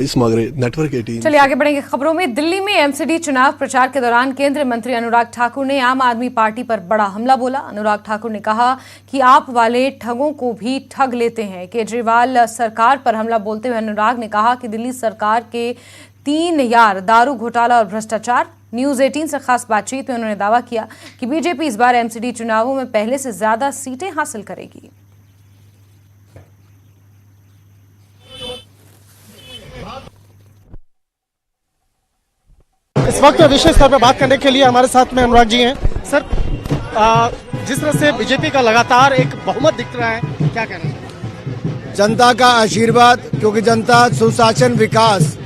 इस मांगरे नेटवर्क 18। चलिए आगे बढ़ेंगे खबरों में। दिल्ली में एमसीडी चुनाव प्रचार के दौरान केंद्रीय मंत्री अनुराग ठाकुर ने आम आदमी पार्टी पर बड़ा हमला बोला। अनुराग ठाकुर ने कहा कि आप वाले ठगों को भी ठग लेते हैं। केजरीवाल सरकार पर हमला बोलते हुए अनुराग ने कहा कि दिल्ली सरकार के 3 यार दारू घोटाला और भ्रष्टाचार। न्यूज 18 से खास बातचीत में उन्होंने दावा किया कि बीजेपी इस बार एमसीडी चुनावों में पहले से ज्यादा सीटें हासिल करेगी। इस वक्त विशेष तौर पर बात करने के लिए हमारे साथ में अनुराग जी हैं। सर, जिस तरह से बीजेपी का लगातार एक बहुमत दिख रहा है, क्या कहना है? जनता का आशीर्वाद, क्योंकि जनता सुशासन, विकास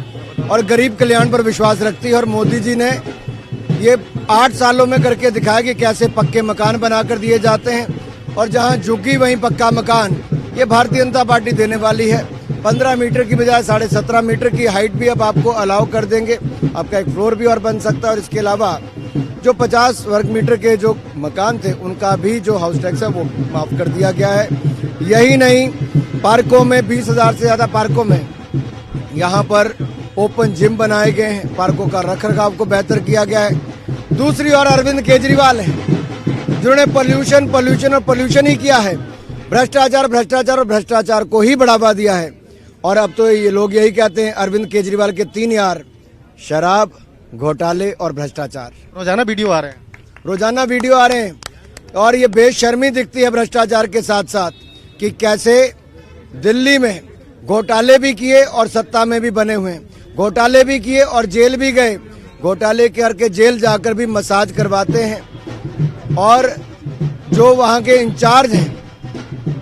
और गरीब कल्याण पर विश्वास रखती है और मोदी जी ने ये 8 सालों में करके दिखाया कि कैसे पक्के मकान बनाकर दिए जाते हैं और जहां झुग्गी वहीं पक्का मकान। ये भारतीय जनता पार्टी देने वाली है। 15 मीटर की बजाय 17.5 मीटर की हाइट भी अब आपको अलाउ कर देंगे। आपका एक फ्लोर भी और बन सकता है और इसके अलावा जो 50 वर्ग मीटर के जो मकान थे उनका भी जो हाउस टैक्स है वो माफ कर दिया गया है। यही नहीं, पार्कों में 20,000 से ज्यादा पार्कों में यहाँ पर ओपन जिम बनाए गए हैं। पार्कों का रखरखाव को बेहतर किया गया है। दूसरी ओर अरविंद केजरीवाल है जिन्होंने पॉल्यूशन ही किया है। भ्रष्टाचार को ही बढ़ावा दिया है। और अब तो ये लोग यही कहते हैं अरविंद केजरीवाल के 3 यार शराब घोटाले और भ्रष्टाचार। रोजाना वीडियो आ रहे हैं और ये बेशर्मी दिखती है भ्रष्टाचार के साथ साथ कि कैसे दिल्ली में घोटाले भी किए और सत्ता में भी बने हुए हैं। घोटाले भी किए और जेल भी गए। घोटाले करके जेल जाकर भी मसाज करवाते हैं और जो वहाँ के इंचार्ज हैं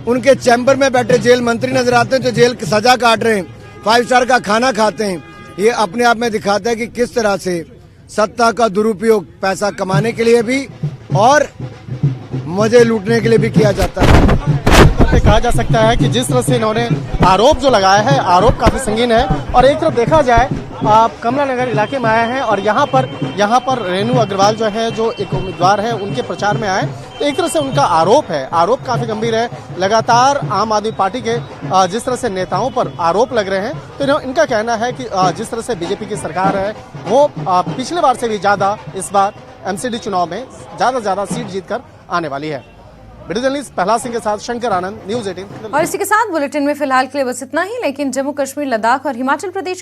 उनके चैम्बर में बैठे जेल मंत्री नजर आते हैं जो जेल की सजा काट रहे हैं, 5 स्टार का खाना खाते हैं। ये अपने आप में दिखाता है कि किस तरह से सत्ता का दुरुपयोग पैसा कमाने के लिए भी और मजे लूटने के लिए भी किया जाता है। कहा जा सकता है कि जिस तरह से इन्होंने आरोप जो लगाया है, आरोप काफी संगीन है। और एक तरफ देखा जाए, आप कमला नगर इलाके में आए हैं और यहाँ पर रेणु अग्रवाल जो है, जो एक उम्मीदवार है, उनके प्रचार में आए। तो एक तरह से उनका आरोप काफी गंभीर है। लगातार आम आदमी पार्टी के जिस तरह से नेताओं पर आरोप लग रहे हैं, तो इनका कहना है कि जिस तरह से बीजेपी की सरकार है वो पिछले बार से भी ज्यादा इस बार एमसीडी चुनाव में ज्यादा सीट जीतकर आने वाली है। वीडियो जर्नलिस्ट प्रहलाद सिंह के साथ शंकर आनंद, न्यूज 18। और इसी के साथ बुलेटिन में फिलहाल के लिए बस इतना ही। लेकिन जम्मू कश्मीर, लद्दाख और हिमाचल प्रदेश की